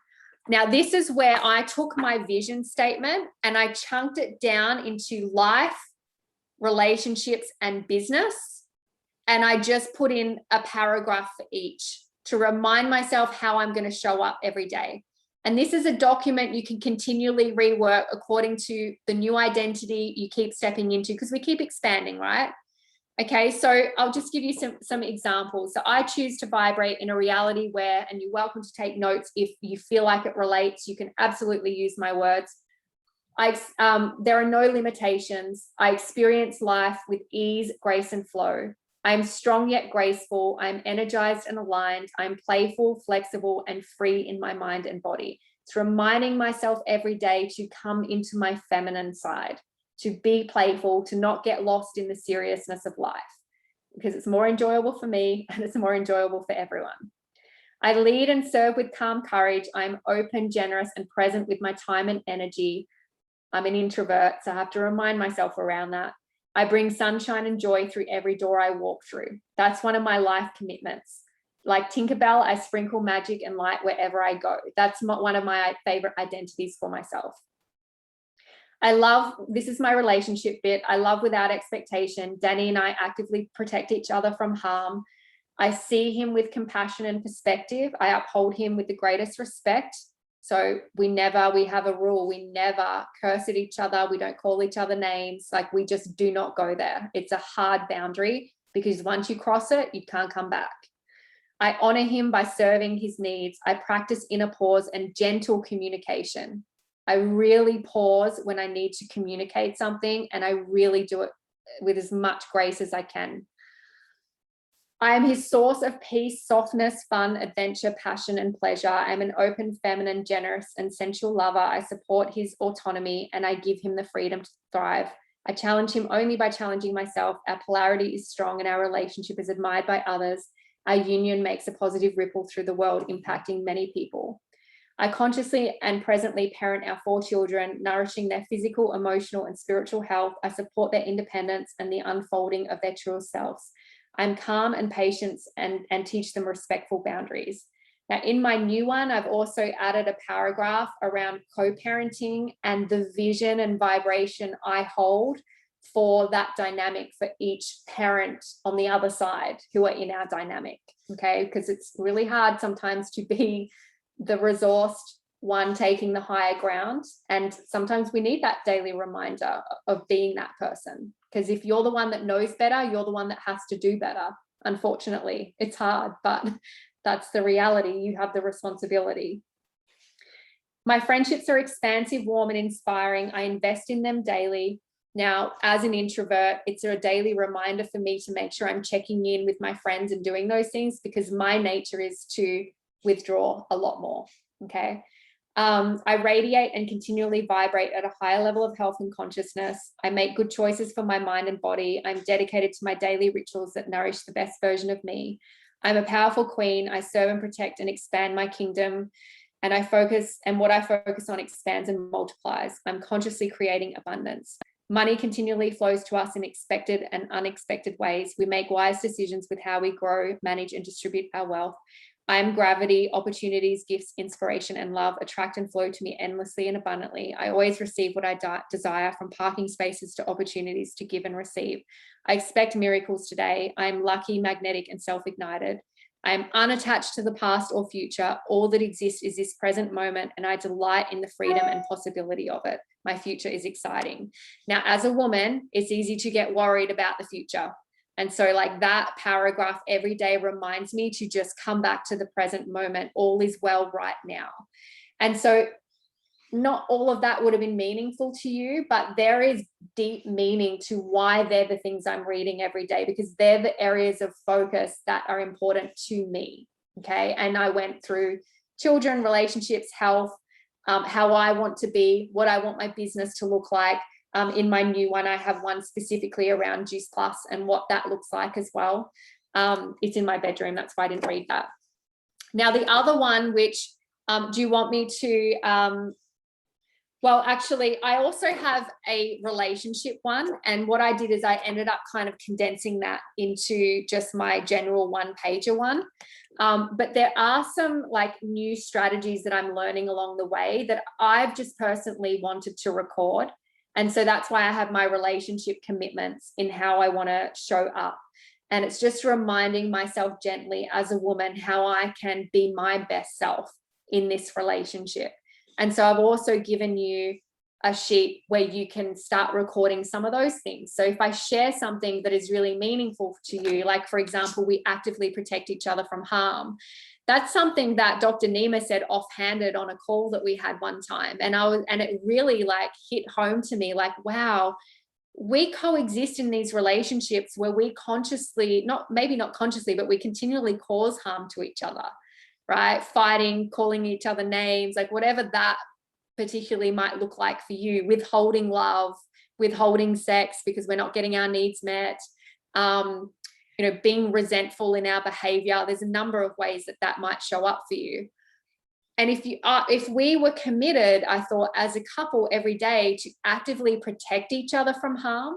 Now, this is where I took my vision statement and I chunked it down into life, relationships, and business. And I just put in a paragraph for each to remind myself how I'm going to show up every day. And this is a document you can continually rework according to the new identity you keep stepping into, because we keep expanding, right? Okay, so I'll just give you some examples. So I choose to vibrate in a reality where, and you're welcome to take notes if you feel like it relates, you can absolutely use my words. There are no limitations. I experience life with ease, grace, and flow. I'm strong yet graceful. I'm energized and aligned. I'm playful, flexible, and free in my mind and body. It's reminding myself every day to come into my feminine side, to be playful, to not get lost in the seriousness of life, because it's more enjoyable for me and it's more enjoyable for everyone. I lead and serve with calm courage. I'm open, generous, and present with my time and energy. I'm an introvert, so I have to remind myself around that. I bring sunshine and joy through every door I walk through. That's one of my life commitments. Like Tinkerbell, I sprinkle magic and light wherever I go. That's one of my favorite identities for myself. This is my relationship bit. I love without expectation. Danny and I actively protect each other from harm. I see him with compassion and perspective. I uphold him with the greatest respect. So we have a rule. We never curse at each other. We don't call each other names. Like, we just do not go there. It's a hard boundary, because once you cross it, you can't come back. I honor him by serving his needs. I practice inner pause and gentle communication. I really pause when I need to communicate something, and I really do it with as much grace as I can. I am his source of peace, softness, fun, adventure, passion, and pleasure. I'm an open, feminine, generous, and sensual lover. I support his autonomy and I give him the freedom to thrive. I challenge him only by challenging myself. Our polarity is strong and our relationship is admired by others. Our union makes a positive ripple through the world, impacting many people. I consciously and presently parent our 4 children, nourishing their physical, emotional, and spiritual health. I support their independence and the unfolding of their true selves. I'm calm and patient and teach them respectful boundaries. Now, in my new one, I've also added a paragraph around co-parenting and the vision and vibration I hold for that dynamic for each parent on the other side who are in our dynamic, okay? Because it's really hard sometimes to be the resourced one taking the higher ground. And sometimes we need that daily reminder of being that person. Because if you're the one that knows better, you're the one that has to do better. Unfortunately, it's hard, but that's the reality. You have the responsibility. My friendships are expansive, warm, and inspiring. I invest in them daily. Now, as an introvert, it's a daily reminder for me to make sure I'm checking in with my friends and doing those things, because my nature is to withdraw a lot more, okay? I radiate and continually vibrate at a higher level of health and consciousness. I make good choices for my mind and body. I'm dedicated to my daily rituals that nourish the best version of me. I'm a powerful queen. I serve and protect and expand my kingdom. And what I focus on expands and multiplies. I'm consciously creating abundance. Money continually flows to us in expected and unexpected ways. We make wise decisions with how we grow, manage, and distribute our wealth. I am gravity. Opportunities, gifts, inspiration, and love attract and flow to me endlessly and abundantly. I always receive what I desire, from parking spaces to opportunities to give and receive. I expect miracles today. I am lucky, magnetic, and self-ignited. I am unattached to the past or future. All that exists is this present moment, and I delight in the freedom and possibility of it. My future is exciting. Now, as a woman, it's easy to get worried about the future. And so like that paragraph every day reminds me to just come back to the present moment. All is well right now. And so not all of that would have been meaningful to you, but there is deep meaning to why they're the things I'm reading every day, because they're the areas of focus that are important to me. Okay. And I went through children, relationships, health, how I want to be, what I want my business to look like. In my new one, I have one specifically around Juice Plus and what that looks like as well. It's in my bedroom. That's why I didn't read that. Now, the other one, which do you want me to, well, actually, I also have a relationship one. And what I did is I ended up kind of condensing that into just my general one-pager one. But there are some like new strategies that I'm learning along the way that I've just personally wanted to record. And so that's why I have my relationship commitments in how I want to show up. And it's just reminding myself gently as a woman how I can be my best self in this relationship. And so I've also given you a sheet where you can start recording some of those things. So if I share something that is really meaningful to you, like for example, we actively protect each other from harm. That's something that Dr. Nima said offhanded on a call that we had one time. And it really like hit home to me, like, wow, we coexist in these relationships where we consciously, maybe not consciously, but we continually cause harm to each other, right? Fighting, calling each other names, like whatever that particularly might look like for you, withholding love, withholding sex because we're not getting our needs met, being resentful in our behavior. There's a number of ways that might show up for you. And if we were committed, I thought, as a couple every day to actively protect each other from harm,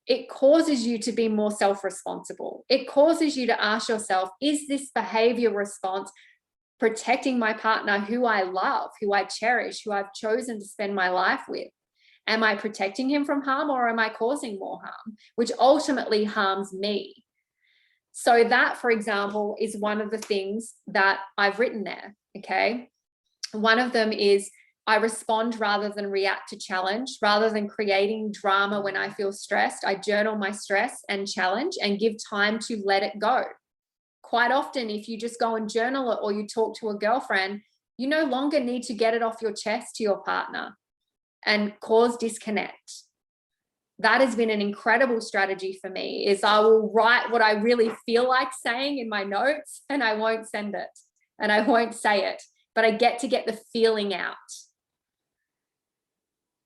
it causes you to be more self-responsible. It causes you to ask yourself, is this behavior response protecting my partner who I love, who I cherish, who I've chosen to spend my life with? Am I protecting him from harm, or am I causing more harm, which ultimately harms me? So that, for example, is one of the things that I've written there, okay? One of them is I respond rather than react to challenge. Rather than creating drama when I feel stressed, I journal my stress and challenge and give time to let it go. Quite often, if you just go and journal it or you talk to a girlfriend, you no longer need to get it off your chest to your partner and cause disconnect. That has been an incredible strategy for me, is I will write what I really feel like saying in my notes and I won't send it and I won't say it, but I get to get the feeling out.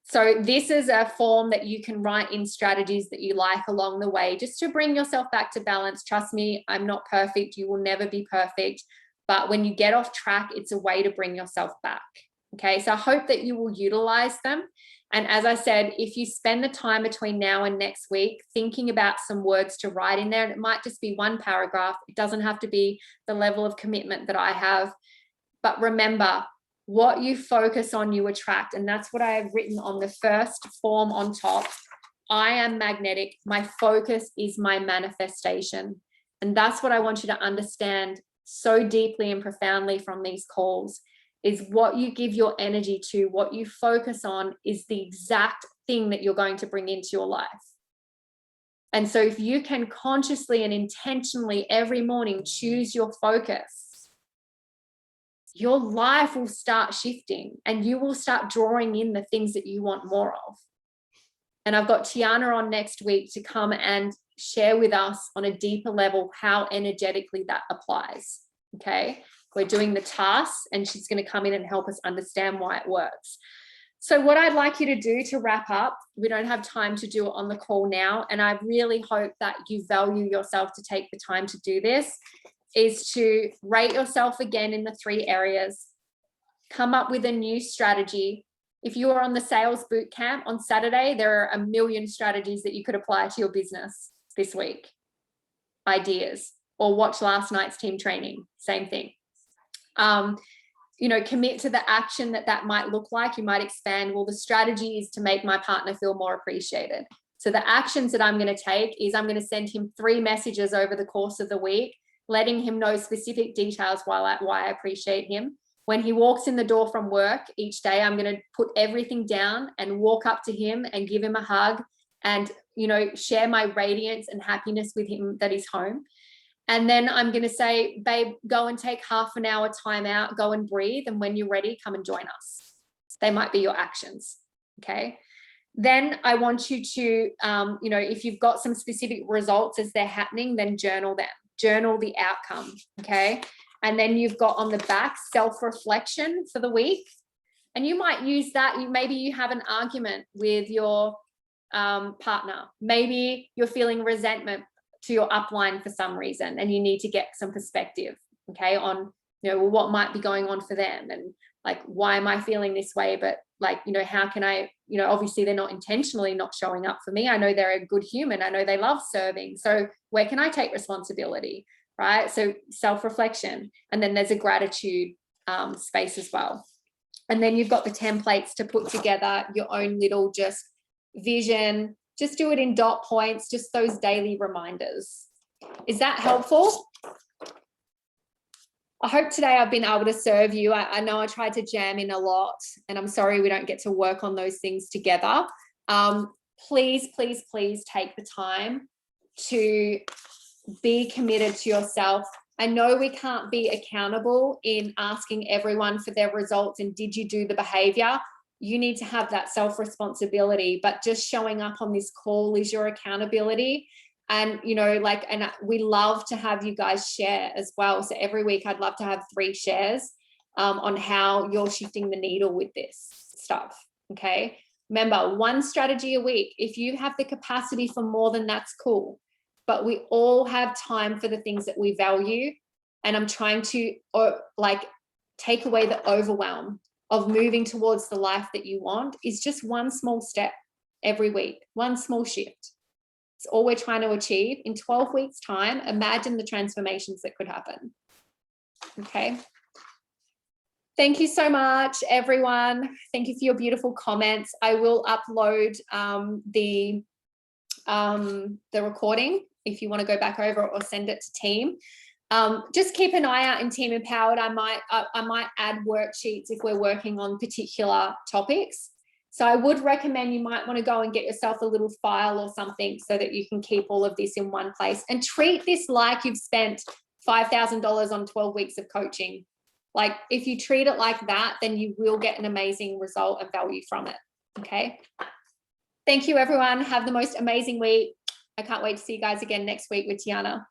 So this is a form that you can write in strategies that you like along the way, just to bring yourself back to balance. Trust me, I'm not perfect. You will never be perfect. But when you get off track, it's a way to bring yourself back. Okay, so I hope that you will utilize them. And as I said, if you spend the time between now and next week thinking about some words to write in there, and it might just be one paragraph, it doesn't have to be the level of commitment that I have. But remember, what you focus on, you attract. And that's what I have written on the first form on top. I am magnetic. My focus is my manifestation. And that's what I want you to understand so deeply and profoundly from these calls, is what you give your energy to, what you focus on is the exact thing that you're going to bring into your life. And so if you can consciously and intentionally every morning choose your focus, your life will start shifting and you will start drawing in the things that you want more of. And I've got Tiana on next week to come and share with us on a deeper level how energetically that applies. Okay, we're doing the tasks and she's going to come in and help us understand why it works. So what I'd like you to do to wrap up, we don't have time to do it on the call now, and I really hope that you value yourself to take the time to do this, is to rate yourself again in the 3 areas, come up with a new strategy. If you are on the sales boot camp on Saturday, there are a million strategies that you could apply to your business this week, ideas, or watch last night's team training, same thing. Commit to the action that might look like. You might expand, well, the strategy is to make my partner feel more appreciated. So the actions that I'm going to take is I'm going to send him 3 messages over the course of the week, letting him know specific details why I appreciate him. When he walks in the door from work each day, I'm going to put everything down and walk up to him and give him a hug and, you know, share my radiance and happiness with him that he's home. And then I'm going to say, babe, go and take half an hour time out, go and breathe. And when you're ready, come and join us. They might be your actions. Okay. Then I want you to, you know, if you've got some specific results as they're happening, then journal them, journal the outcome. Okay. And then you've got on the back self-reflection for the week. And you might use that. Maybe you have an argument with your partner. Maybe you're feeling resentment to your upline for some reason, and you need to get some perspective, okay, on, you know, what might be going on for them, and like, why am I feeling this way? But like, you know, how can I, you know, obviously they're not intentionally not showing up for me. I know they're a good human. I know they love serving. So where can I take responsibility, right? So self-reflection. And then there's a gratitude space as well. And then you've got the templates to put together your own little just vision. Just do it in dot points, just those daily reminders. Is that helpful? I hope today I've been able to serve you. I know I tried to jam in a lot, and I'm sorry we don't get to work on those things together. Please, please, please take the time to be committed to yourself. I know we can't be accountable in asking everyone for their results and did you do the behavior? You need to have that self-responsibility, but just showing up on this call is your accountability. And, you know, like, and we love to have you guys share as well. So every week I'd love to have 3 shares on how you're shifting the needle with this stuff. Okay. Remember, 1 strategy a week. If you have the capacity for more than that's cool, but we all have time for the things that we value. And I'm trying to take away the overwhelm of moving towards the life that you want is just 1 small step every week, 1 small shift. It's all we're trying to achieve. In 12 weeks' time, imagine the transformations that could happen. Okay. Thank you so much, everyone. Thank you for your beautiful comments. I will upload the recording if you want to go back over or send it to team. Just keep an eye out in Team Empowered. I might add worksheets if we're working on particular topics. So I would recommend you might want to go and get yourself a little file or something so that you can keep all of this in one place and treat this like you've spent $5,000 on 12 weeks of coaching. Like, if you treat it like that, then you will get an amazing result and value from it. Okay. Thank you, everyone. Have the most amazing week. I can't wait to see you guys again next week with Tiana.